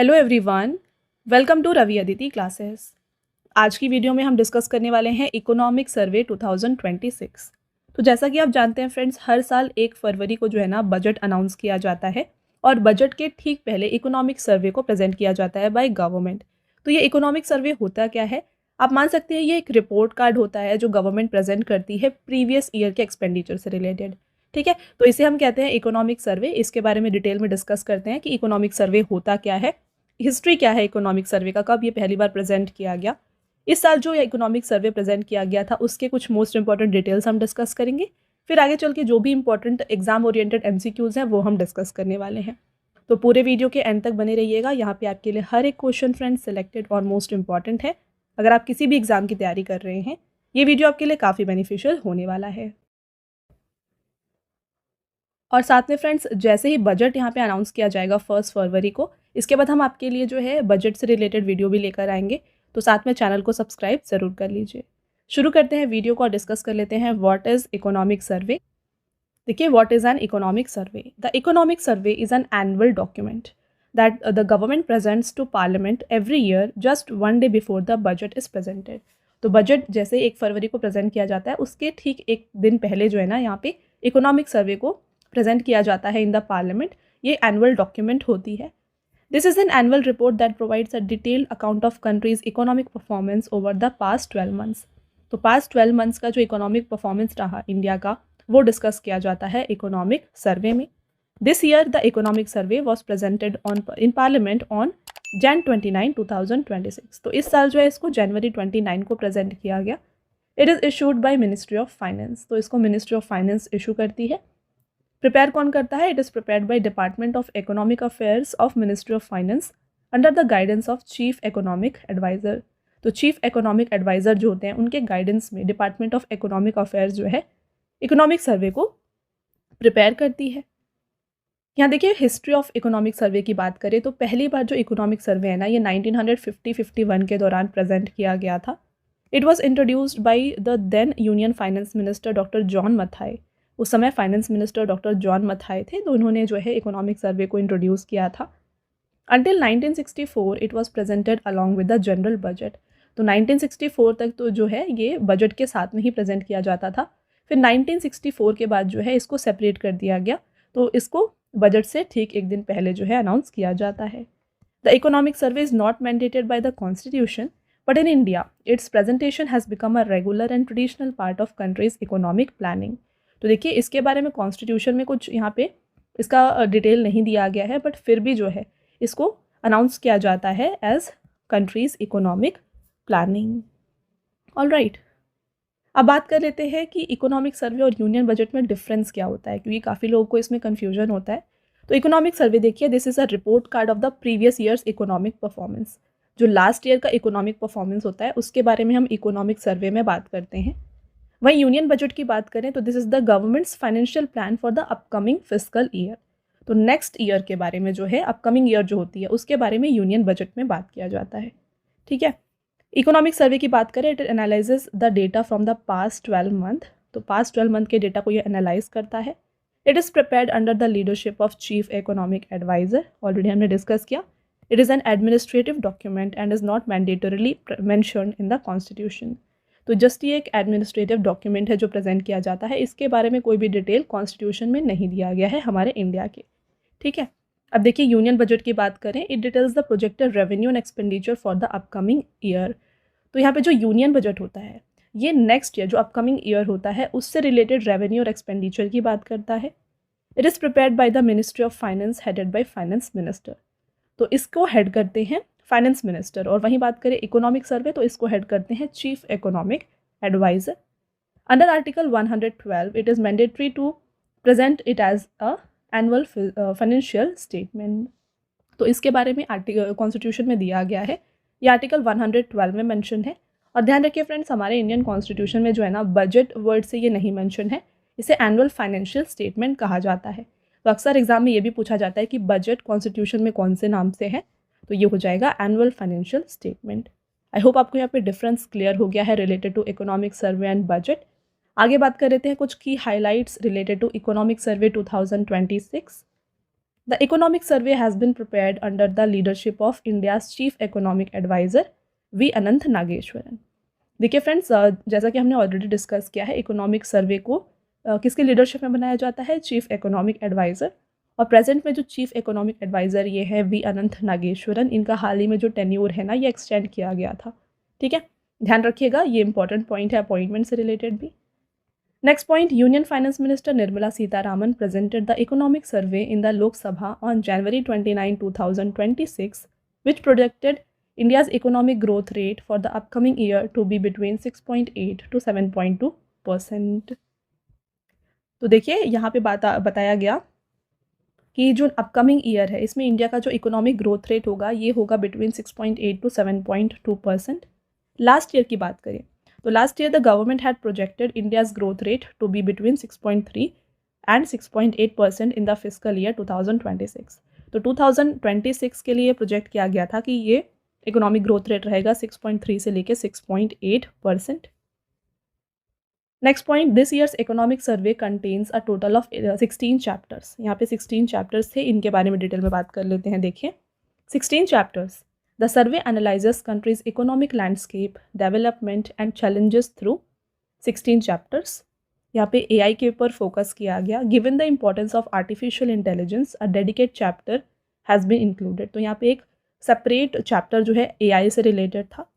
Hello everyone, welcome to Ravi Aditi classes. आज की video में हम डिस्कस करने वाले हैं इकोनॉमिक सर्वे 2026। तो जैसा कि आप जानते हैं फ्रेंड्स, हर साल 1 फरवरी को जो है ना बजट अनाउंस किया जाता है और बजट के ठीक पहले इकोनॉमिक सर्वे को प्रेजेंट किया जाता है बाय गवर्नमेंट। तो ये इकोनॉमिक सर्वे होता क्या है? आप मान सकते हैं ये एक रिपोर्ट कार्ड होता है जो गवर्नमेंट प्रेजेंट करती है प्रीवियस ईयर के एक्सपेंडिचर से रिलेटेड। ठीक है, तो इसे हम कहते हैं इकोनॉमिक सर्वे। इसके बारे में डिटेल में डिस्कस करते हैं कि इकोनॉमिक सर्वे होता क्या है, हिस्ट्री क्या है इकोनॉमिक सर्वे का, कब ये पहली बार प्रेजेंट किया गया, इस साल जो इकोनॉमिक सर्वे प्रेजेंट किया गया था उसके कुछ मोस्ट इंपॉर्टेंट डिटेल्स हम डिस्कस करेंगे। फिर आगे चल के जो भी इंपॉर्टेंट एग्जाम ओरिएंटेड एमसीक्यूज हैं वो हम डिस्कस करने वाले हैं। तो पूरे वीडियो के एंड तक बने रहिएगा। यहाँ पे आपके लिए हर एक क्वेश्चन फ्रेंड्स सिलेक्टेड और मोस्ट इंपॉर्टेंट है। अगर आप किसी भी एग्जाम की तैयारी कर रहे हैं, ये वीडियो आपके लिए काफ़ी बेनिफिशियल होने वाला है। और साथ में फ्रेंड्स, जैसे ही बजट यहाँ पे अनाउंस किया जाएगा 1 फरवरी को, इसके बाद हम आपके लिए जो है बजट से रिलेटेड वीडियो भी लेकर आएंगे। तो साथ में चैनल को सब्सक्राइब ज़रूर कर लीजिए। शुरू करते हैं वीडियो को और डिस्कस कर लेते हैं व्हाट इज़ इकोनॉमिक सर्वे। देखिए, what is an economic survey? The economic survey is an annual document that the government presents to parliament every year just 1 day before the budget is presented. तो budget जैसे 1 फरवरी को present किया जाता है, उसके ठीक एक दिन पहले जो है ना यहाँ पे इकोनॉमिक सर्वे को प्रेजेंट किया जाता है इन द पार्लियामेंट। ये एनुअल डॉक्यूमेंट होती है। This is an annual report that provides a detailed account of countries economic performance over the past 12 months. तो पास्ट 12 मंथ्स का जो इकोनॉमिक परफॉर्मेंस रहा इंडिया का, वो डिस्कस किया जाता है इकोनॉमिक सर्वे में। This year the economic survey was presented on in parliament on Jan 29, 2026। तो इस साल जो है इसको जनवरी 29 को प्रेजेंट किया गया। It is issued by ministry of finance. तो इसको मिनिस्ट्री ऑफ फाइनेंस इशू करती है। प्रिपेयर कौन करता है? It is prepared by department of economic affairs of ministry of finance under the guidance of chief economic adviser. तो chief economic adviser जो होते हैं, उनके गाइडेंस में डिपार्टमेंट ऑफ इकोनॉमिक अफेयर्स जो है इकोनॉमिक सर्वे को प्रिपेयर करती है। यहाँ देखिए, हिस्ट्री ऑफ इकोनॉमिक सर्वे की बात करें तो पहली बार जो इकोनॉमिक सर्वे है ना, ये 1950-51 के दौरान प्रेजेंट किया गया था। It was introduced by the then union finance minister doctor John Mathai. उस समय finance minister doctor John Mathai थे, तो उन्होंने जो है इकोनॉमिक सर्वे को इंट्रोड्यूस किया था। Until 1964 it was presented along with the general budget. तो 1964 तक तो जो है ये बजट के साथ में ही प्रेजेंट किया जाता था। फिर 1964 के बाद जो है इसको सेपरेट कर दिया गया, तो इसको बजट से ठीक एक दिन पहले जो है अनाउंस किया जाता है। The economic survey is not mandated by the constitution, but in India it's presentation has become a regular and traditional part of countries economic planning. तो देखिए, इसके बारे में कॉन्स्टिट्यूशन में कुछ यहाँ पे इसका डिटेल नहीं दिया गया है, बट फिर भी जो है इसको अनाउंस किया जाता है as country's economic planning. All right, अब बात कर लेते हैं कि इकोनॉमिक सर्वे और यूनियन बजट में डिफरेंस क्या होता है, क्योंकि काफ़ी लोगों को इसमें कन्फ्यूजन होता है। तो इकोनॉमिक सर्वे देखिए, this is a report card of the previous years economic performance. जो लास्ट ईयर का इकोनॉमिक परफॉर्मेंस होता है उसके बारे में हम इकोनॉमिक सर्वे में बात करते हैं। वहीं यूनियन बजट की बात करें तो this is the governments financial plan for the upcoming fiscal year. तो नेक्स्ट ईयर के बारे में जो है, अपकमिंग ईयर जो होती है उसके बारे में यूनियन बजट में बात किया जाता है। ठीक है, इकोनॉमिक सर्वे की बात करें, it analyses the data from the past 12 month. तो पास्ट 12 मंथ के डेटा को ये एनालाइज करता है। It is prepared under the leadership of chief economic adviser. Already हमने डिस्कस किया। It is an administrative document and is not mandatorily mentioned in the constitution. तो just ये एक एडमिनिस्ट्रेटिव डॉक्यूमेंट है जो प्रेजेंट किया जाता है। इसके बारे में कोई भी डिटेल कॉन्स्टिट्यूशन में नहीं दिया गया है हमारे इंडिया के। ठीक है, अब देखिए यूनियन बजट की बात करें, it details the projected revenue and expenditure for the upcoming year. तो यहाँ पे जो यूनियन बजट होता है, ये नेक्स्ट ईयर जो अपकमिंग ईयर होता है उससे रिलेटेड रेवेन्यू और एक्सपेंडिचर की बात करता है। It is prepared by the ministry of finance headed by finance minister. तो इसको हेड करते हैं फाइनेंस मिनिस्टर। और वहीं बात करें इकोनॉमिक सर्वे, तो इसको हेड करते हैं chief economic adviser. Under article 112 it is mandatory to present it as a annual financial statement. तो इसके बारे में आर्टिकल कॉन्स्टिट्यूशन में दिया गया है। ये आर्टिकल 112 में मेंशन है। और ध्यान रखिए फ्रेंड्स, हमारे इंडियन कॉन्स्टिट्यूशन में जो है ना बजट वर्ड से ये नहीं मेंशन है, इसे एनुअल फाइनेंशियल स्टेटमेंट कहा जाता है। तो अक्सर एग्जाम में ये भी पूछा जाता है कि बजट कॉन्स्टिट्यूशन में कौन से नाम से है, तो ये हो जाएगा annual financial statement. I hope आपको यहाँ पे डिफरेंस क्लियर हो गया है related to economic survey and budget. आगे बात कर लेते हैं कुछ की highlights related to economic survey 2026। The economic survey has been prepared under the leadership of India's chief economic adviser V Anantha Nageswaran. देखिए फ्रेंड्स, जैसा कि हमने ऑलरेडी डिस्कस किया है, इकोनॉमिक सर्वे को किसके लीडरशिप में बनाया जाता है? Chief economic adviser. और प्रेजेंट में जो चीफ इकोनॉमिक एडवाइज़र ये है वी अनंत नागेश्वरन। इनका हाल ही में जो टेन्योर है ना, ये एक्सटेंड किया गया था। ठीक है, ध्यान रखिएगा, ये इंपॉर्टेंट पॉइंट है अपॉइंटमेंट से रिलेटेड भी। Next point, union finance minister Nirmala Sitharaman presented the economic survey in the Lok Sabha on January 29, 2026, which projected India's economic growth rate for the upcoming year to be between 6.8 to 7.2%. तो देखिए यहाँ पे बताया गया कि जो अपकमिंग ईयर है इसमें इंडिया का जो इकोनॉमिक ग्रोथ रेट होगा ये होगा बिटवीन 6.8 टू 7.2%। लास्ट ईयर की बात करें तो last year the government had projected India's growth rate to be between 6.3 and 6.8% in the fiscal year 2026। तो 2026 के लिए प्रोजेक्ट किया गया था कि ये इकोनॉमिक ग्रोथ रेट रहेगा 6.3 से लेके 6.8%। Next point, this years economic survey contains a total of 16 chapters. यहाँ पे 16 चैप्टर्स थे, इनके बारे में डिटेल में बात कर लेते हैं। देखिए 16 chapters. The survey analyses country's economic landscape, development and challenges through 16 chapters. यहाँ पे AI के ऊपर फोकस किया गया। Given the importance of artificial intelligence a dedicate chapter has been included. तो यहाँ पे एक सेपरेट चैप्टर जो है AI से रिलेटेड था।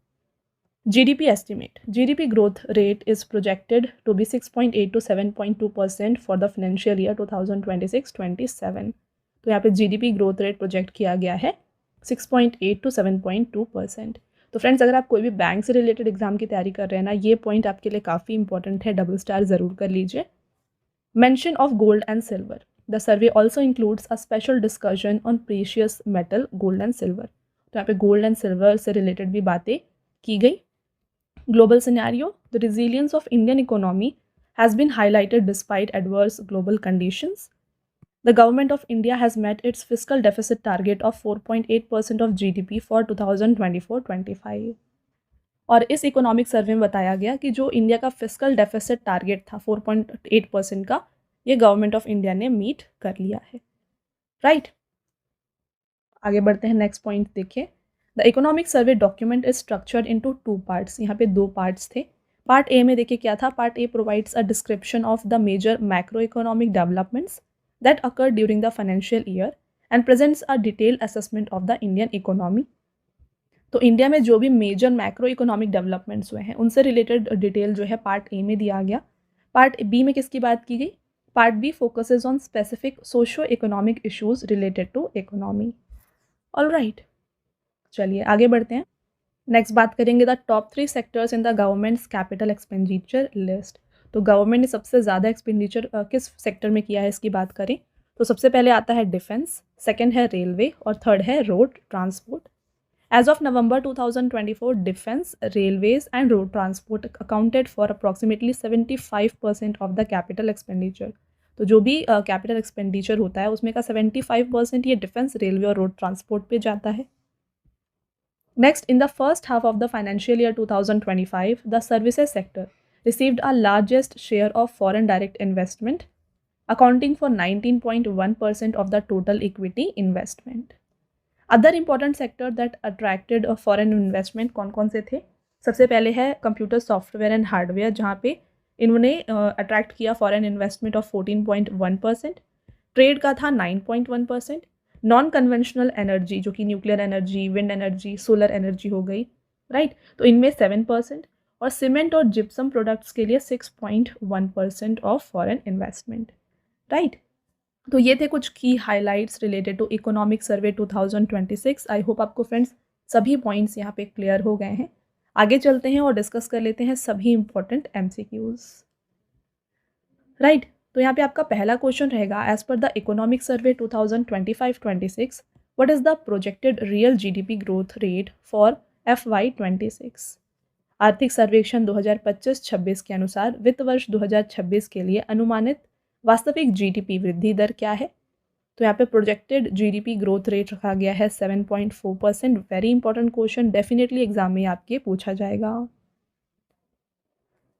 GDP estimate. GDP growth rate is projected to be 6.8 to 7.2% for the financial year 2026-27. तो यहाँ पे GDP growth rate प्रोजेक्ट किया गया है 6.8 to 7.2%। तो फ्रेंड्स, अगर आप कोई भी बैंक से रिलेटेड एग्जाम की तैयारी कर रहे हैं ना, ये पॉइंट आपके लिए काफ़ी इंपॉर्टेंट है, डबल स्टार ज़रूर कर लीजिए। Mention of gold and silver. The survey also includes a special discussion on precious metal gold and silver. तो यहाँ पे गोल्ड एंड सिल्वर से रिलेटेड भी बातें की गई। Global scenario, the resilience of Indian economy has been highlighted despite adverse global conditions. The government of India has met its fiscal deficit target of 4.8% of GDP for 2024-25. और इस economic survey में बताया गया कि जो इंडिया का fiscal deficit target था 4.8% का, ये गवर्नमेंट ऑफ इंडिया ने मीट कर लिया है। राइट, आगे बढ़ते हैं। नेक्स्ट पॉइंट देखिए, the economic survey document is structured into 2 parts. यहाँ पे 2 पार्ट्स थे। पार्ट ए में देखिए क्या था। Part A provides a description of the major macro economic developments that occur during the financial year and presents a detailed assessment of the Indian economy. तो India में जो भी मेजर मैक्रो इकोनॉमिक डेवलपमेंट्स हुए हैं उनसे related detail जो है part A में दिया गया। पार्ट बी में किसकी बात की गई? Part B focuses on specific socio economic issues related to economy. Alright, चलिए आगे बढ़ते हैं। नेक्स्ट बात करेंगे the top 3 sectors in the government's capital expenditure list. तो गवर्नमेंट ने सबसे ज़्यादा एक्सपेंडिचर किस सेक्टर में किया है इसकी बात करें तो सबसे पहले आता है डिफेंस, सेकंड है रेलवे और थर्ड है road transport. As of November 2024, defence, railways and road transport accounted for approximately 75% of the capital expenditure. तो जो भी कैपिटल एक्सपेंडिचर होता है उसमें का 75% ये डिफेंस, रेलवे और रोड ट्रांसपोर्ट पे जाता है। Next, in the first half of the financial year 2025, the services sector received a largest share of foreign direct investment, accounting for 19.1% of the total equity investment. Other important sector that attracted a foreign investment कौन से थे? सबसे पहले है computer software and hardware, जहाँ पे इन्होंने attract किया फॉरेन इन्वेस्टमेंट ऑफ 14.1%। ट्रेड का था 9.1%। नॉन कन्वेंशनल एनर्जी जो कि nuclear energy, wind energy, solar energy हो गई, राइट, तो इनमें 7%। और सीमेंट और जिप्सम प्रोडक्ट्स के लिए 6.1% ऑफ फॉरेन इन्वेस्टमेंट, राइट। तो ये थे कुछ की highlights related to economic survey 2026। I hope आपको फ्रेंड्स सभी पॉइंट्स यहाँ पे क्लियर हो गए हैं। आगे चलते हैं और डिस्कस कर लेते हैं सभी इंपॉर्टेंट MCQs, राइट। तो यहाँ पे आपका पहला क्वेश्चन रहेगा, as per the economic survey 2025-26 what is the projected real GDP growth rate for FY26। आर्थिक सर्वेक्षण 2025-26 के अनुसार वित्त वर्ष 2026 के लिए अनुमानित वास्तविक GDP वृद्धि दर क्या है? तो यहाँ पे प्रोजेक्टेड GDP ग्रोथ रेट रखा गया है 7.4%। Very important question, definitely exam में आपके पूछा जाएगा।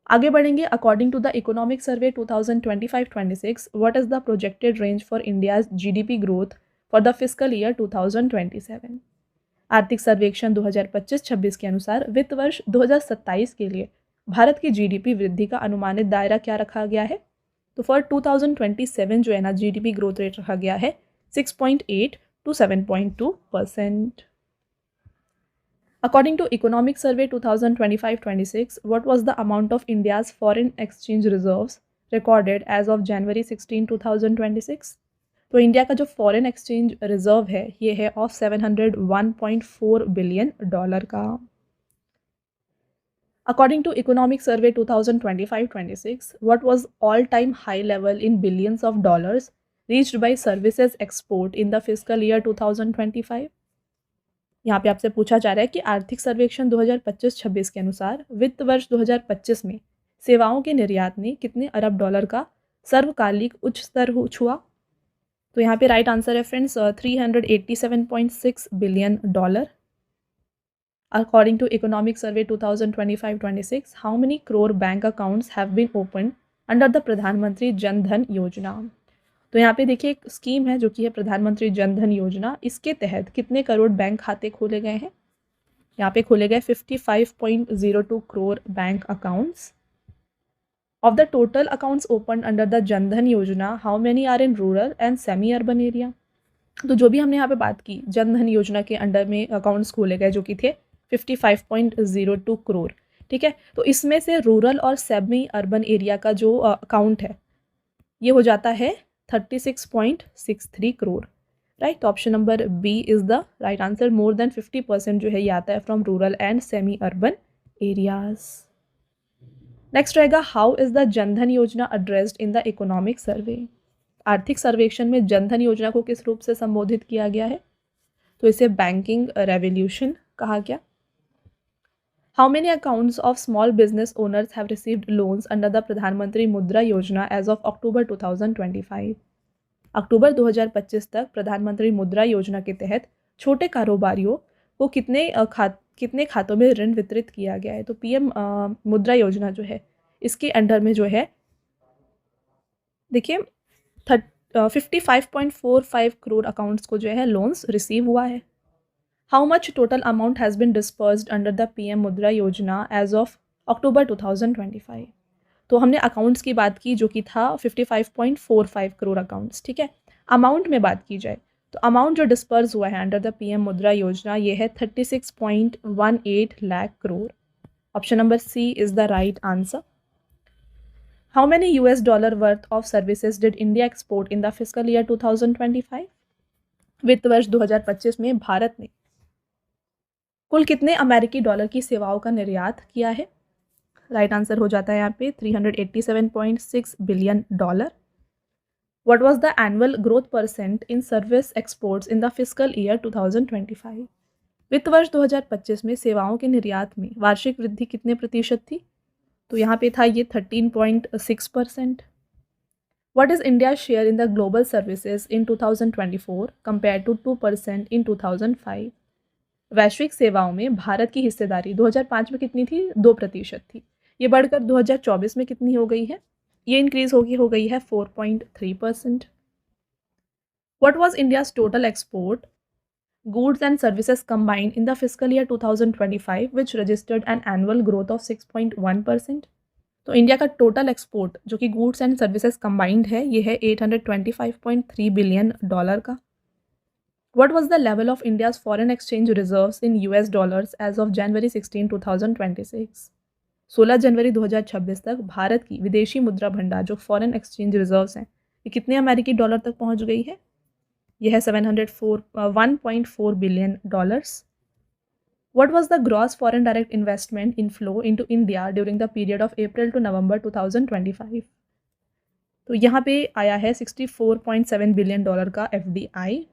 आगे बढ़ेंगे। According to the economic survey 2025-26 what is the projected range for India's GDP growth for the fiscal year 2027। आर्थिक सर्वेक्षण 2025-26 के अनुसार वित्त वर्ष 2027 के लिए भारत की जीडीपी वृद्धि का अनुमानित दायरा क्या रखा गया है? तो फॉर 2027 जो है ना, जीडीपी ग्रोथ रेट रखा गया है 6.8 to 7.2%. According to Economic Survey 2025-26, what was the amount of India's foreign exchange reserves recorded as of January 16, 2026? तो इंडिया का जो फॉरेन एक्सचेंज रिजर्व है ये है ऑफ $701.4 बिलियन का। According to Economic Survey 2025-26, what was all-time high level in billions of dollars reached by services export in the fiscal year 2025? यहाँ पे आपसे पूछा जा रहा है कि आर्थिक सर्वेक्षण 2025-26 के अनुसार वित्त वर्ष 2025 में सेवाओं के निर्यात ने कितने अरब डॉलर का सर्वकालिक उच्च स्तर छुआ? तो यहाँ पे राइट आंसर है friends 387.6 billion dollar. According to Economic Survey 2025-26, how many crore bank accounts have been opened under the प्रधानमंत्री जन धन योजना? तो यहाँ पे देखिए एक स्कीम है जो कि है प्रधानमंत्री जन धन योजना। इसके तहत कितने करोड़ बैंक खाते खोले गए हैं? यहाँ पे खोले गए 55.02 crore bank accounts. Of the total accounts open under the Jan Dhan Yojana, how many are in rural and semi urban area? तो जो भी हमने यहाँ पे बात की जन धन योजना के अंडर में अकाउंट्स खोले गए जो कि थे 55.02 करोड़, ठीक है। तो इसमें से रूरल और सेमी अर्बन एरिया का जो अकाउंट है ये हो जाता है 36.63 करोड़, राइट। तो option number B is the right answer. More than 50% जो है ये आता है from rural and semi urban areas. Next रहेगा, how is the Jan Dhan Yojana addressed in the economic survey? आर्थिक सर्वेक्षण में जनधन योजना को किस रूप से संबोधित किया गया है? तो इसे बैंकिंग रेवोल्यूशन कहा गया। How many accounts of small business owners have received loans under the प्रधानमंत्री मुद्रा योजना एज ऑफ अक्टूबर 2025? अक्टूबर 2025 तक प्रधानमंत्री मुद्रा योजना के तहत छोटे कारोबारियों को कितने खातों में ऋण वितरित किया गया है? तो पीएम मुद्रा योजना जो है इसके अंडर में जो है देखिए 55.45 करोड़ अकाउंट्स को जो है लोन्स रिसीव हुआ है। How much total amount has been dispersed under the PM मुद्रा योजना एज ऑफ अक्टूबर 2025? तो हमने अकाउंट्स की बात की जो कि था 55.45 करोड़ अकाउंट्स, ठीक है। अमाउंट में बात की जाए तो अमाउंट जो डिस्पर्स हुआ है अंडर द पीएम मुद्रा योजना ये है 36.18 lakh crore. Option number C is the right answer. How many US dollar worth of services did India export in the fiscal year 2025? वित्त वर्ष 2025 में भारत ने कुल कितने अमेरिकी डॉलर की सेवाओं का निर्यात किया है? राइट आंसर हो जाता है यहाँ पे 387.6 billion dollar. What was the annual growth percent in service exports in the fiscal year 2025? वित्त वर्ष 2025 में सेवाओं के निर्यात में वार्षिक वृद्धि कितने प्रतिशत थी? तो यहाँ पे था ये 13.6%। What is India's share in the global services in 2024 compared to 2% in 2005? वैश्विक सेवाओं में भारत की हिस्सेदारी 2005 में कितनी थी? 2% थी। ये बढ़कर 2024 में कितनी हो गई है? ये इंक्रीज हो गई है 4.3%। What was India's total export goods and services combined in the fiscal year 2025 which registered an annual growth of 6.1%? तो इंडिया का टोटल एक्सपोर्ट जो कि गुड्स एंड सर्विसेज कंबाइंड है ये है 825.3 बिलियन डॉलर का। What was the level of India's foreign exchange reserves in US dollars as of January 16, 2026? 16 जनवरी 2026 तक भारत की विदेशी मुद्रा भंडार जो फॉरेन एक्सचेंज रिजर्व्स हैं ये कितने अमेरिकी डॉलर तक पहुंच गई है? यह है 1.4 billion dollars. What was the gross foreign direct investment inflow into India during the period of April to November 2025? तो यहाँ पे आया है 64.7 बिलियन डॉलर का FDI।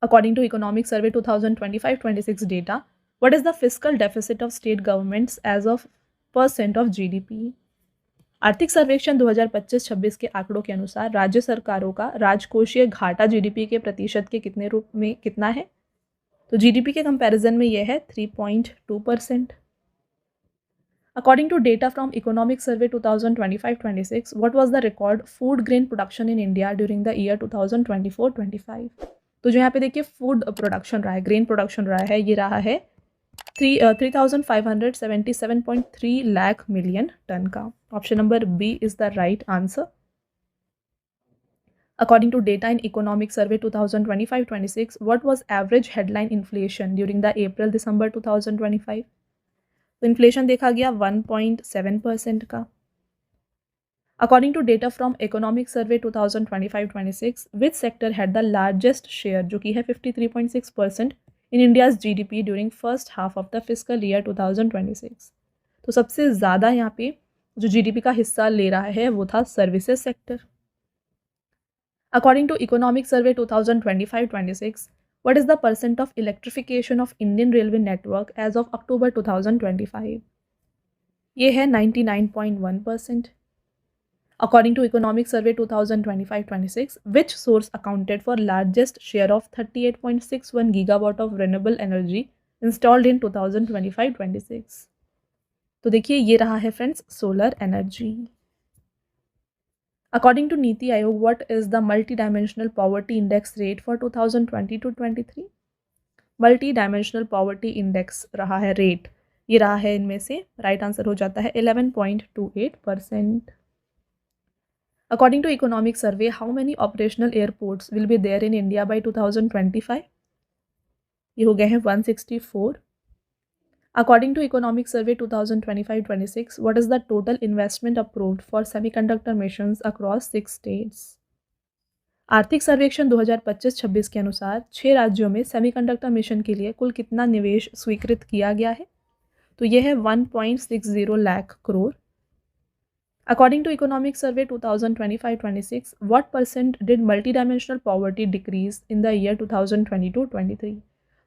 According to Economic Survey 2025-26 data, what is the fiscal deficit of state governments as of % of GDP? आर्थिक सर्वेक्षण 2025-26 के आंकड़ों के अनुसार राज्य सरकारों का राजकोषीय घाटा जीडीपी के प्रतिशत के कितने रूप में कितना है? तो जीडीपी के कंपैरिजन में यह है 3.2%। According to data from Economic Survey 2025-26, what was the record food grain production in India during the year 2024-25? तो जो यहाँ पे देखिए फूड प्रोडक्शन रहा है, ग्रेन प्रोडक्शन रहा है, ये रहा है 3577.3 लाख मिलियन टन का. Option number B is the right answer. According to data in Economic Survey 2025-26, what was average headline inflation during the April-December 2025? तो इन्फ्लेशन देखा गया 1.7% का. According to data from Economic Survey 2025-26, which sector had the largest share जो कि है 53.6% in India's GDP during first half of the fiscal year 2026? तो सबसे ज़्यादा यहाँ पे जो GDP का हिस्सा ले रहा है वो था services sector. According to Economic Survey 2025-26, what is the percent of electrification of Indian railway network as of October 2025? ये है 99.1%. According to Economic Survey 2025-26, which source accounted for largest share of 38.61 gigawatt of renewable energy installed in 2025-26? तो देखिए ये रहा है friends solar energy. According to Niti Aayog, what is the multidimensional poverty index rate for 2020-23? Multidimensional poverty index रहा है rate, ये रहा है इनमें से राइट आंसर हो जाता है 11.28%. According to Economic Survey, how many operational airports will be there in India by 2025? ये हो गए हैं 164. According to Economic Survey 2025-26, what is the total investment approved for semiconductor missions across 6 states? आर्थिक सर्वेक्षण 2025-26 के अनुसार 6 राज्यों में सेमीकंडक्टर मिशन के लिए कुल कितना निवेश स्वीकृत किया गया है? तो यह है 1.60 lakh crore. According to Economic Survey 2025-26, what percent did multidimensional poverty decrease in the year 2022-23?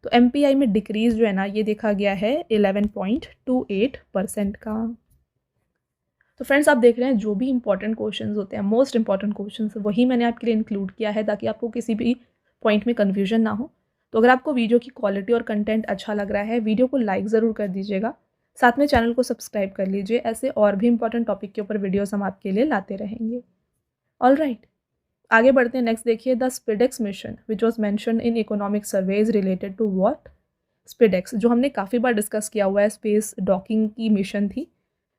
तो MPI में डिक्रीज जो है ना ये देखा गया है 11.28% का. तो फ्रेंड्स आप देख रहे हैं जो भी इंपॉर्टेंट क्वेश्चंस होते हैं, मोस्ट इंपॉर्टेंट क्वेश्चंस, वही मैंने आपके लिए इंक्लूड किया है ताकि आपको किसी भी पॉइंट में कन्फ्यूजन ना हो. तो अगर आपको वीडियो की क्वालिटी और कंटेंट अच्छा लग रहा है, वीडियो को लाइक ज़रूर कर दीजिएगा, साथ में चैनल को सब्सक्राइब कर लीजिए. ऐसे और भी इंपॉर्टेंट टॉपिक के ऊपर वीडियोज़ हम आपके लिए लाते रहेंगे. ऑल राइट, आगे बढ़ते हैं. नेक्स्ट देखिए, the SpaDeX mission which was mentioned in economic survey is related to what? SpaDeX जो हमने काफ़ी बार डिस्कस किया हुआ है, स्पेस डॉकिंग की मिशन थी,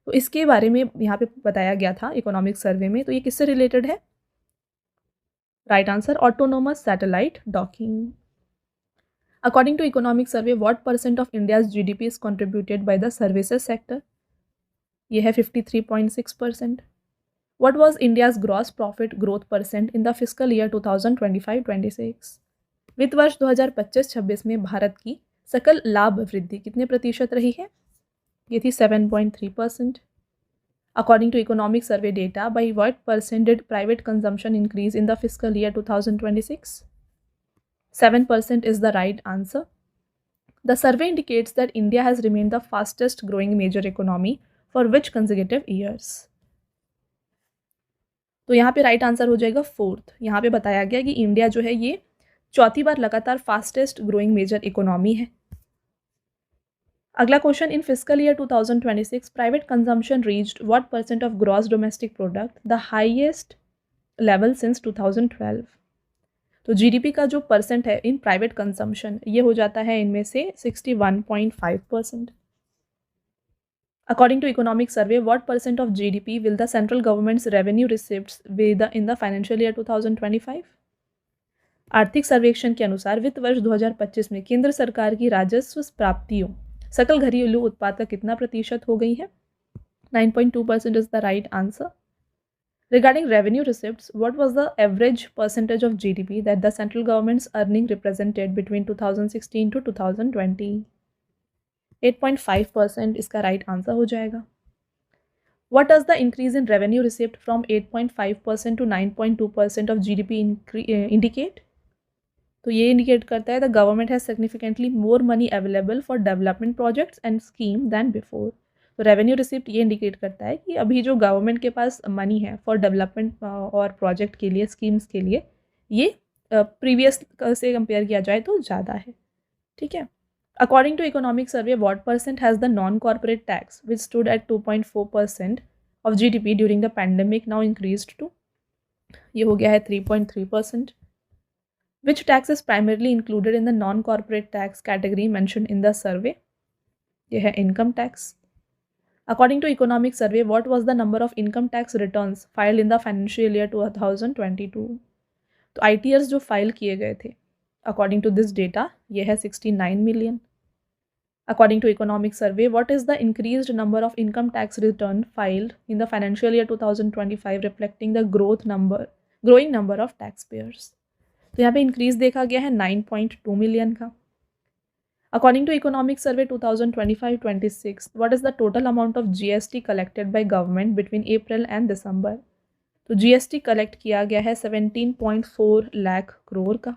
तो इसके बारे में यहाँ पे बताया गया था इकोनॉमिक सर्वे में. तो ये किससे रिलेटेड है? Right answer, autonomous satellite docking. According to economic survey, what percent of India's GDP is contributed by the services sector? ये है 53.6%. What was India's gross profit growth percent in the fiscal year 2025-26? वित्त वर्ष 2025-26 में भारत की सकल लाभ वृद्धि कितने प्रतिशत रही है? ये थी 7.3%. According to Economic Survey data, by what percent did private consumption increase in the fiscal year 2026? 7% is the right answer. The survey indicates that India has remained the fastest growing major economy for which consecutive years? तो यहाँ पे right answer हो जाएगा 4th. यहाँ पे बताया गया कि इंडिया जो है ये चौथी बार लगातार फास्टेस्ट ग्रोइंग मेजर इकोनॉमी है. अगला question, in fiscal year 2026 private consumption reached what percent of gross domestic product, the highest level since 2012? तो GDP का जो परसेंट है इन प्राइवेट कंजम्पशन ये हो जाता है इनमें से 61.5%. According to Economic Survey, what percent of GDP will the central government's revenue receipts be in the financial year 2025? आर्थिक सर्वेक्षण के अनुसार वित्त वर्ष 2025 में केंद्र सरकार की राजस्व प्राप्तियों सकल घरेलू उत्पाद का कितना प्रतिशत हो गई है? 9.2% is the right answer. Regarding revenue receipts, what was the average percentage of GDP that the central government's earning represented between 2016 to 2020? 8.5% इसका राइट आंसर हो जाएगा. What does the increase in revenue receipt from 8.5% to 9.2% of GDP indicate? तो ये indicate करता है the government has significantly more money available for development projects and scheme then before. तो revenue receipt ये indicate करता है कि अभी जो गवर्नमेंट के पास मनी है फॉर डेवलपमेंट और प्रोजेक्ट के लिए, स्कीम्स के लिए, ये प्रीवियस से कंपेयर किया जाए तो ज़्यादा है. ठीक है. According to economic survey, what percent has the non-corporate tax, which stood at 2.4% of GDP during the pandemic, now increased to, ये हो गया है 3.3%. Which tax is primarily included in the non-corporate tax category mentioned in the survey? ये है income tax. According to economic survey, what was the number of income tax returns filed in the financial year 2022? तो ITRs जो file किए गए थे, according to this data, ये है 69 million. According to economic survey, what is the increased number of income tax return filed in the financial year 2025 reflecting the growing number of taxpayers? तो यहाँ पे increase देखा गया है 9.2 मिलियन का. According to economic survey 2025-26, what is the total amount of GST collected by government between April and December? तो GST collect किया गया है 17.4 लाख करोड़ का.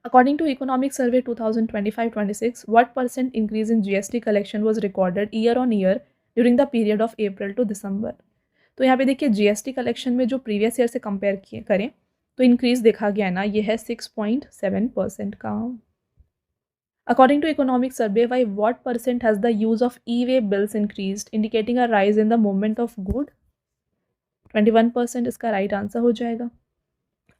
According to economic survey 2025-26, what percent increase in GST collection was recorded year on year during the period of April to December? तो यहाँ पे देखिए GST collection में जो प्रीवियस ईयर से कंपेयर करें तो इंक्रीज देखा गया ना, ये है 6.7% का. According to economic survey, by what percent has the use of e-way bills increased, indicating a rise in the movement of good? 21% इसका राइट आंसर हो जाएगा.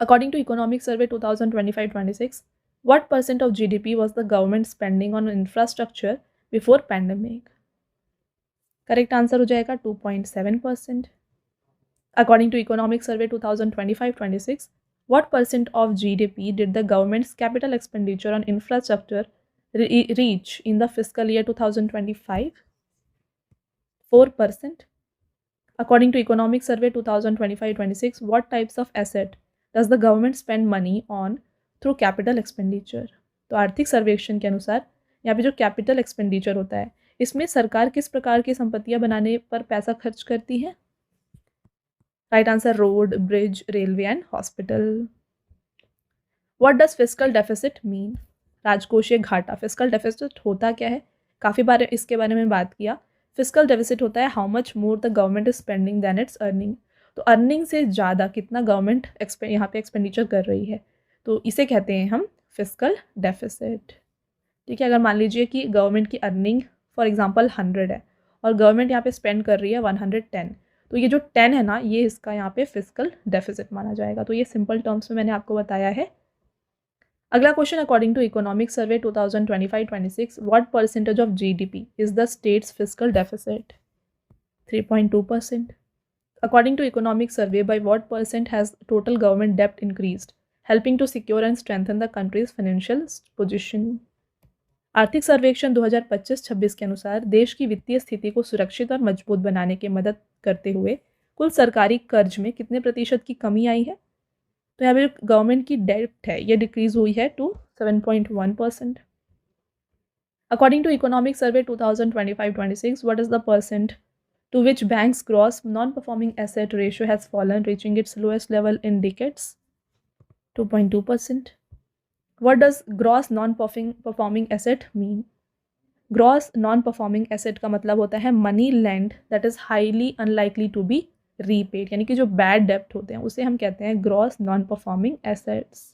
According to economic survey 2025-26, what percent of GDP was the government spending on infrastructure before pandemic? Correct answer हो जाएगा 2.7%. According to economic survey 2025-26, what percent of GDP did the government's capital expenditure on infrastructure reach in the fiscal year 2025? 4%. According to economic survey 2025-26, what types of asset does the government spend money on through capital expenditure? तो आर्थिक सर्वेक्षण के अनुसार यहाँ पे जो capital expenditure होता है, इसमें सरकार किस प्रकार की संपत्तियां बनाने पर पैसा खर्च करती है? Right answer road, bridge, railway and hospital. What does fiscal deficit mean? राजकोषीय घाटा. फिस्कल डेफिसिट होता क्या है? काफ़ी बार इसके बारे में बात किया. फिस्कल डेफिसिट होता है how much more the government is spending than it's earning. तो अर्निंग से ज़्यादा कितना गवर्नमेंट यहाँ पे एक्सपेंडिचर कर रही है, तो इसे कहते हैं हम फिस्कल डेफिसिट. ठीक है, अगर मान लीजिए कि गवर्नमेंट की अर्निंग फॉर एग्जांपल 100 है और गवर्नमेंट यहाँ पे स्पेंड कर रही है 110, तो ये जो 10 है ना, ये इसका यहाँ पे फिस्कल डेफिसिट माना जाएगा. तो ये सिंपल टर्म्स में मैंने आपको बताया है. अगला question, according to economic survey 2025-26, what percentage of GDP is the state's fiscal deficit? 3.2%. According to economic survey, by what percent has total government डेप्ट increased, helping to secure and strengthen the country's financial position? आर्थिक सर्वेक्षण 2025-26 के अनुसार देश की वित्तीय स्थिति को सुरक्षित और मजबूत बनाने की मदद करते हुए कुल सरकारी कर्ज में कितने प्रतिशत की कमी आई है? तो यहाँ पे गवर्नमेंट की डेट है, ये डिक्रीज हुई है to 7.1%. According to economic survey 2025-26, what is the percent to which banks gross non performing asset ratio has fallen, reaching its lowest level in decades? 2.2%. What does gross non-performing asset mean? Gross non-performing asset का मतलब होता है money lent that is highly unlikely to be repaid, यानी कि जो bad debt होते हैं उसे हम कहते हैं gross non-performing assets.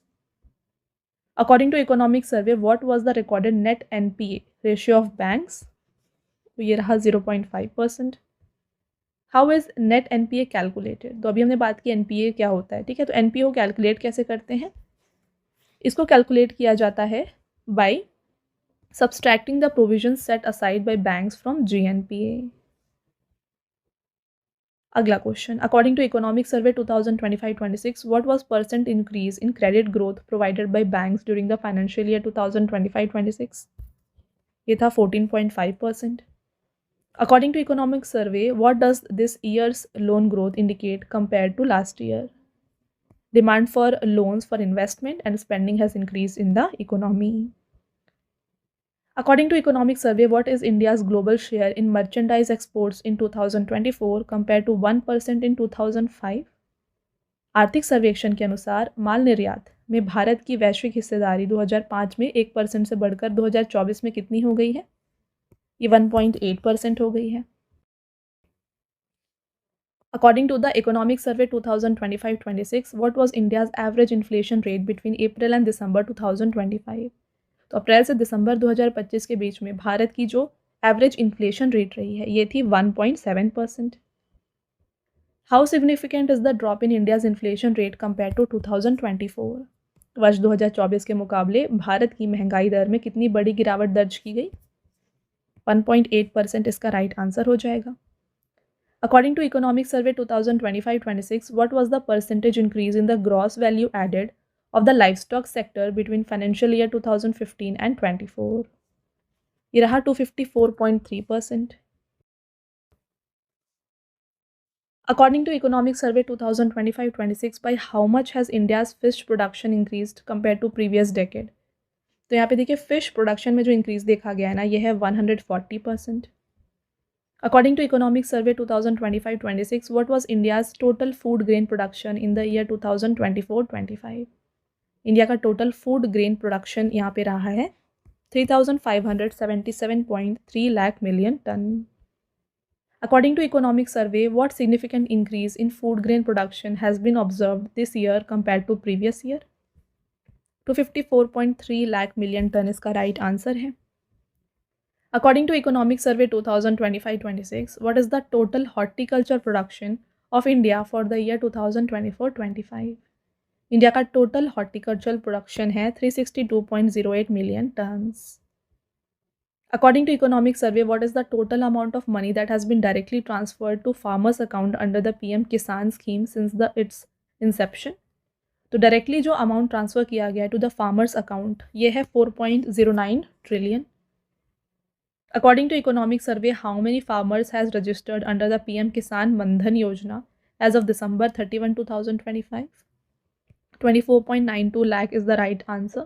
According to economic survey, what was the recorded net NPA ratio of banks? तो ये रहा 0.5%. How is net NPA calculated? तो अभी हमने बात की NPA क्या होता है, ठीक है. तो NPA को कैलकुलेट कैसे करते हैं? इसको कैलकुलेट किया जाता है by subtracting the provision set aside by banks from GNPA. अगला question, according to economic survey 2025-26, what was percent increase in credit growth provided by banks during the financial year 2025-26? ये था 14.5%. According to economic survey, what does this year's loan growth indicate compared to last year? Demand for loans for investment and spending has increased in the economy. According to economic survey, what is India's global share in merchandise exports in 2024 compared to 1% in 2005? आर्थिक सर्वेक्षण के अनुसार माल निर्यात में भारत की वैश्विक हिस्सेदारी 2005 में 1% से बढ़कर 2024 में कितनी हो गई है? ये 1.8% हो गई है. According to the Economic Survey 2025-26, what was India's average inflation rate between April and December 2025? तो अप्रैल से दिसंबर 2025 के बीच में भारत की जो एवरेज इन्फ्लेशन रेट रही है ये थी 1.7%। How significant is the drop in India's inflation rate compare to 2024? वर्ष 2024 के मुकाबले भारत की महंगाई दर में कितनी बड़ी गिरावट दर्ज की गई? 1.8% इसका राइट आंसर हो जाएगा। According to Economic Survey 2025-26, what was the percentage increase in the gross value added of the livestock sector between financial year 2015 and 24? ये रहा 254.3%. According to Economic Survey 2025-26, by how much has India's fish production increased compared to previous decade? तो यहाँ पे देखिए fish production में जो increase देखा गया है ना ये है 140%. According to Economic Survey 2025-26, what was India's total food grain production in the year 2024-25? India का टोटल फूड ग्रेन प्रोडक्शन यहाँ पे रहा है 3,577.3 lakh million ton. According to Economic Survey, what significant increase in food grain production has been observed this year compared to previous year? 254.3 lakh million ton इसका right answer है। According to Economic Survey 2025-26, what is the total horticulture production of India for the year 2024-25? India का total horticultural production है 362.08 million turns. According to Economic Survey, what is the total amount of money that has been directly transferred to farmers' account under the PM Kisan scheme since its inception? तो directly जो amount transfer किया गया है to the farmers account ये है 4.09 trillion. According to Economic Survey, how many farmers has registered under the PM Kisan Mandhan Yojana as of December 31, 2025? 24.92 lakh is the right answer.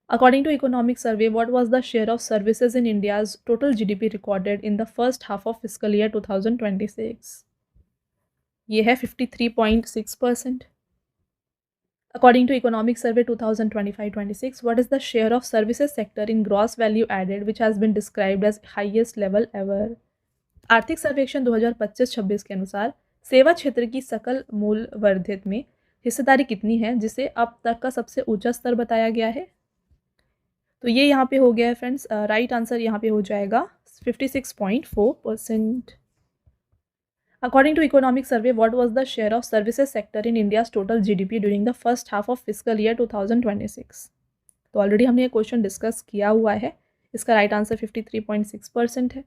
According to Economic Survey, what was the share of services in India's total GDP recorded in the first half of fiscal year 2026? ये है 53.6%. According to Economic Survey 2025-26, what is the share of services sector in gross value added which has been described as highest level ever? आर्थिक सर्वेक्षण 2025-26 के अनुसार सेवा क्षेत्र की सकल मूल वर्धित में हिस्सेदारी कितनी है जिसे अब तक का सबसे ऊंचा स्तर बताया गया है? तो ये यहाँ पे हो गया है फ्रेंड्स, राइट आंसर यहाँ पे हो जाएगा 56.4%. According to Economic Survey, what was the share of services sector in India's total GDP during the first half of fiscal year 2026? तो ऑलरेडी हमने ये क्वेश्चन डिस्कस किया हुआ है, इसका राइट आंसर 53.6% है।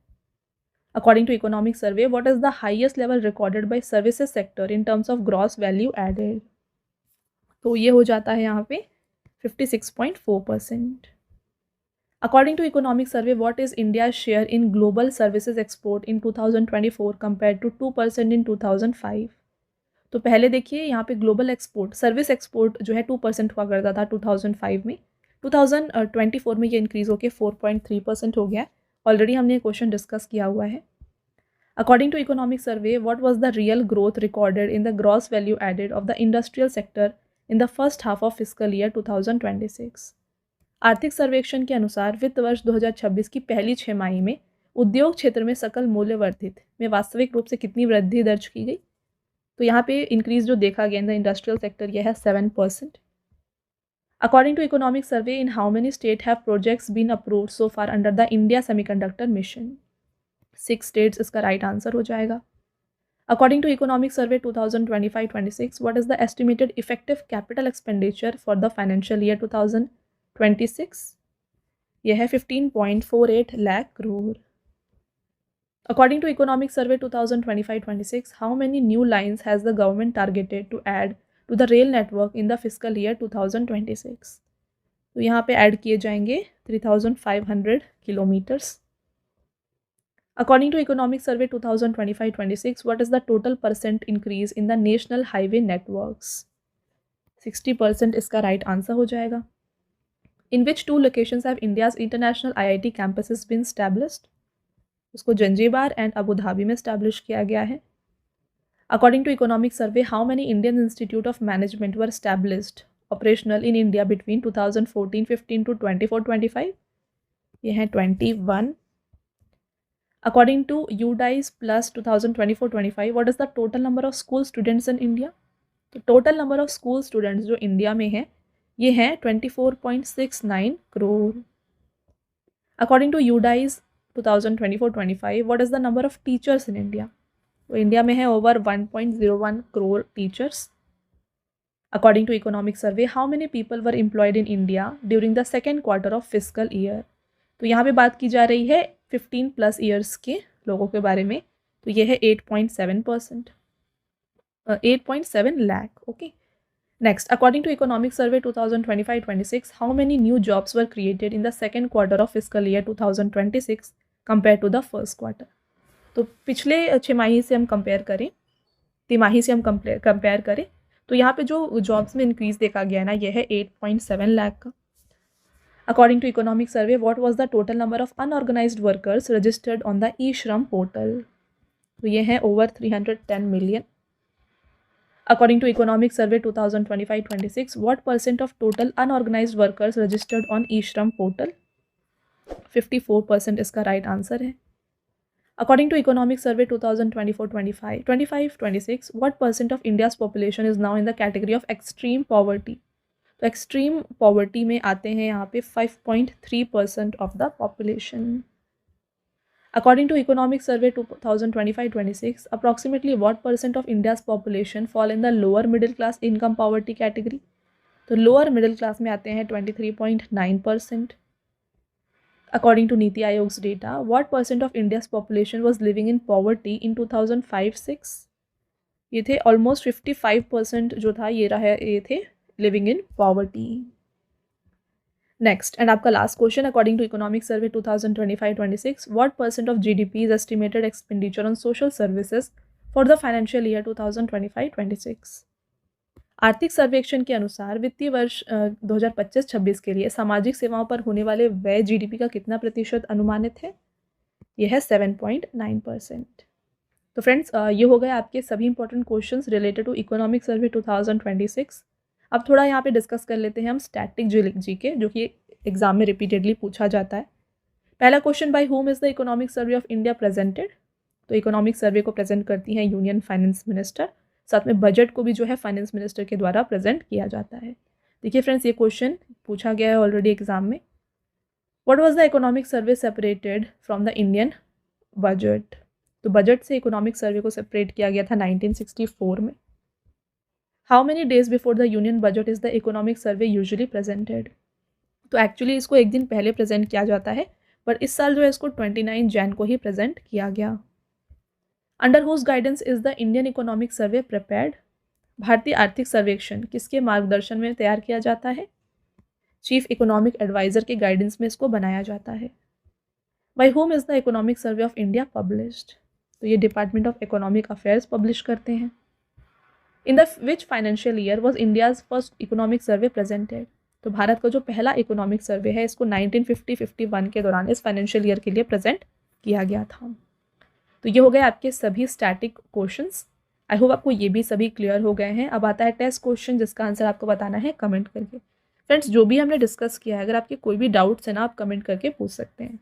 According to Economic Survey, what is the highest level recorded by services sector in terms of gross value added? तो ये हो जाता है यहाँ पे 56.4%. According to Economic Survey, what is India's share in global services export in 2024 compared to 2% in 2005? तो पहले देखिए यहाँ पे ग्लोबल एक्सपोर्ट सर्विस एक्सपोर्ट जो है 2% हुआ करता था 2005 में, 2024 में ये इंक्रीज़ होकर 4.3% हो गया। ऑलरेडी हमने ये क्वेश्चन डिस्कस किया हुआ है। According to Economic Survey, what was the real growth recorded in the gross value added of the industrial sector in the first half of fiscal year 2026? आर्थिक सर्वेक्षण के अनुसार वित्त वर्ष 2026 की पहली छमाही में उद्योग क्षेत्र में सकल मूल्य वर्धित में वास्तविक रूप से कितनी वृद्धि दर्ज की गई? तो यहाँ पे इंक्रीज जो देखा गया इन द इंडस्ट्रियल सेक्टर यह है 7%. According to Economic Survey, in how many states have projects been approved so far under the India Semiconductor Mission? 6 states इसका राइट आंसर हो जाएगा। According to Economic Survey 2025-26, what is the estimated effective capital expenditure for the financial year 2026? यह है 15.48 lakh crore. According to Economic Survey 2025-26, how many new lines has the government targeted to add to the rail network in the fiscal year 2026? तो यहाँ पे add किए जाएंगे 3,500 kilometres. According to Economic Survey 2025-26, what is the total percent increase in the national highway networks? 60% इसका right answer हो जाएगा। In which two locations have India's international IIT campuses been established? उसको Zanzibar and Abu Dhabi में establish किया गया है। According to Economic Survey, how many Indian Institute of Management were established operational in India between 2014-15 to 24-25? ये हैं 21. According to UDICE plus 2024-25, what is the total number of school students in India? तो total number of school students जो India में है ये हैं 24.69 crore. According to UDISE 2024-25 what is the number of teachers in India? तो India में है over 1.01 crore teachers. According to economic survey how many people were employed in India during the second quarter of physical year? तो यहाँ पे बात की जा रही है 15+ ईयर्स के लोगों के बारे में। तो ये है 8.7%, 8.7 lakh. Okay, next, according to economic survey 2025-26 how many new jobs were created in the second quarter of physical year 2026 compare to the first quarter? तो पिछले छमाही से हम कंपेयर करें, तिमाही से हम कंपेयर करें, तो यहाँ पे जो जॉब्स में इंक्रीज देखा गया है ना, ये है 8.7 लाख का। According to economic survey what was the total number of unorganised workers registered on the e Shram portal? तो ये है over 310 million. According to economic survey 2025-26 what percent of total unorganised workers registered on e Shram portal? 54% इसका right answer है। According to Economic Survey 2024-25, 26 what % of India's population is now in the category of extreme poverty? तो extreme poverty में आते हैं यहाँ पे 5.3% of the population. According to Economic Survey 2025-26, approximately what % of India's population fall in the lower middle class income poverty category? तो lower middle class में आते हैं 23.9%. According to Niti Aayog's data, what % of India's population was living in poverty in 2005-06? ये थे almost 55% जो था ये थे living in poverty. Next, and आपका last question, according to Economic Survey 2025-26, what % of GDP is estimated expenditure on social services for the financial year 2025-26? आर्थिक सर्वेक्षण के अनुसार वित्तीय वर्ष 2025-26 के लिए सामाजिक सेवाओं पर होने वाले व्यय जीडीपी का कितना प्रतिशत अनुमानित है? यह है 7.9%। तो फ्रेंड्स, ये हो गए आपके सभी important questions related to economic survey 2026। अब थोड़ा यहाँ पे डिस्कस कर लेते हैं हम स्टैटिक जीके, जो कि एग्जाम में रिपीटेडली पूछा जाता है। पहला question, by whom is the economic survey of India presented? तो इकोनॉमिक सर्वे को प्रेजेंट करती हैं यूनियन फाइनेंस मिनिस्टर, साथ में बजट को भी जो है फाइनेंस मिनिस्टर के द्वारा प्रेजेंट किया जाता है। देखिए फ्रेंड्स, ये क्वेश्चन पूछा गया है ऑलरेडी एग्जाम में। What was the economic survey separated from the Indian budget? तो बजट से इकोनॉमिक सर्वे को सेपरेट किया गया था 1964 में। How many days before the union budget is the economic survey usually presented? तो एक्चुअली इसको एक दिन पहले प्रेजेंट किया जाता है, पर इस साल जो है इसको 29 जैन को ही प्रेजेंट किया गया। Under whose guidance is the Indian economic survey prepared? भारतीय आर्थिक सर्वेक्षण किसके मार्गदर्शन में तैयार किया जाता है? चीफ इकोनॉमिक एडवाइजर के गाइडेंस में इसको बनाया जाता है। By whom is the economic survey of India published? तो ये department of economic affairs publish करते हैं। In the which financial year was India's first economic survey presented? तो भारत का जो पहला इकोनॉमिक सर्वे है इसको 1950-51 के दौरान इस फाइनेंशियल ईयर के लिए प्रेजेंट किया गया था। तो ये हो गए आपके सभी स्टैटिक क्वेश्चंस। आई होप आपको ये भी सभी क्लियर हो गए हैं। अब आता है टेस्ट क्वेश्चन, जिसका आंसर आपको बताना है कमेंट करके। फ्रेंड्स, जो भी हमने डिस्कस किया है, अगर आपके कोई भी डाउट्स है ना, आप कमेंट करके पूछ सकते हैं,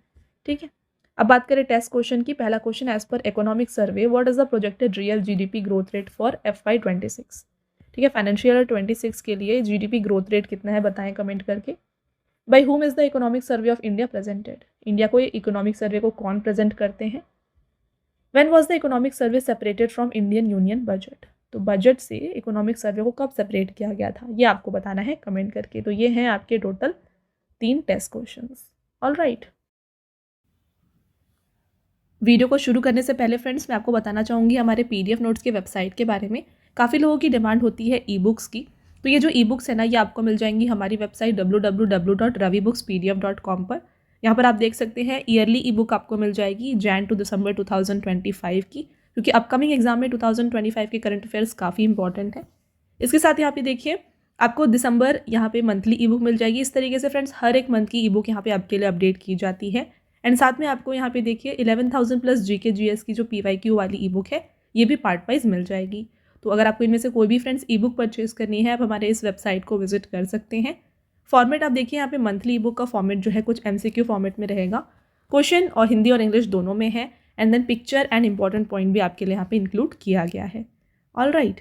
ठीक है। अब बात करें टेस्ट क्वेश्चन की। पहला question, as per economic survey what is the projected real GDP growth rate for FY26? ठीक है, फाइनेंशियल ईयर 26 के लिए जीडीपी ग्रोथ रेट कितना है बताएं कमेंट करके। By whom is the economic survey of India presented? India को ये इकोनॉमिक सर्वे को कौन प्रेजेंट करते हैं? When was the economic survey separated from Indian Union budget? तो बजट से इकोनॉमिक सर्वे को कब सेपरेट किया गया था, ये आपको बताना है कमेंट करके। तो ये हैं आपके total 3 test questions. All right, video को शुरू करने से पहले फ्रेंड्स, मैं आपको बताना चाहूँगी हमारे PDF नोट्स के वेबसाइट के बारे में। काफ़ी लोगों की डिमांड होती है ई बुक्स की। तो ये जो ई बुक्स है ना, ये आपको मिल जाएंगी हमारी वेबसाइट www.ravibookspdf.com पर। यहाँ पर आप देख सकते हैं ईयरली ई बुक आपको मिल जाएगी जैन टू दिसंबर 2025 की, क्योंकि अपकमिंग एग्जाम में 2025 के करंट अफेयर्स काफ़ी इंपॉर्टेंट है। इसके साथ यहाँ पे देखिए आपको दिसंबर यहाँ पे मंथली ई बुक मिल जाएगी। इस तरीके से फ्रेंड्स हर एक मंथ की ई बुक यहाँ पे आपके लिए अपडेट की जाती है। एंड साथ में आपको यहाँ पे देखिए 11,000+ GK GS की जो PYQ वाली ई बुक है, ये भी पार्ट वाइज मिल जाएगी। तो अगर आपको इनमें से कोई भी फ्रेंड्स ई बुक परचेज करनी है, आप हमारे इस वेबसाइट को विजिट कर सकते हैं। फॉर्मेट आप देखिए यहाँ पे मंथली ई बुक का फॉर्मेट जो है कुछ MCQ फॉर्मेट में रहेगा। क्वेश्चन और हिंदी और इंग्लिश दोनों में है। And then picture and important point भी आपके लिए यहाँ पे इंक्लूड किया गया है। ऑल राइट,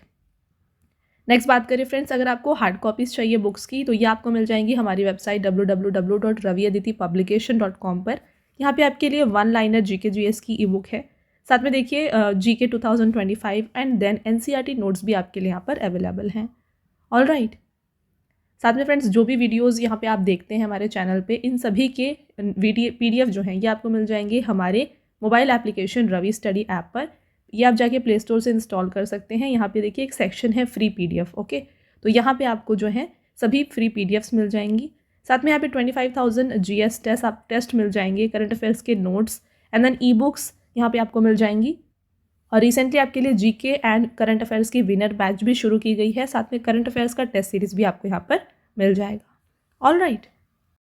नेक्स्ट बात करें फ्रेंड्स, अगर आपको हार्ड कॉपीज़ चाहिए बुक्स की तो ये आपको मिल जाएंगी हमारी वेबसाइट www.raviaditipublication.com पर। यहाँ पे आपके लिए वन लाइनर जीके जीएस की ई बुक है। साथ में देखिए GK 2025 and then NCERT notes भी आपके लिए यहाँ पर अवेलेबल हैं। All right. साथ में फ्रेंड्स जो भी वीडियोज़ यहाँ पे आप देखते हैं हमारे चैनल पे, इन सभी के PDF जो हैं ये आपको मिल जाएंगे हमारे mobile application Ravi study app पर। ये आप जाके प्ले स्टोर से इंस्टॉल कर सकते हैं। यहाँ पे देखिए एक सेक्शन है फ्री PDF। ओके, तो यहाँ पे आपको जो है सभी फ्री PDFs मिल जाएंगी। साथ में यहाँ पे 25,000 GS टेस्ट मिल जाएंगे, करंट अफेयर्स के notes and then e books यहाँ पे आपको मिल जाएंगी। और रिसेंटली आपके लिए जीके एंड करंट अफेयर्स की विनर बैच भी शुरू की गई है। साथ में करंट अफेयर्स का टेस्ट सीरीज भी आपको यहाँ पर मिल जाएगा। All right.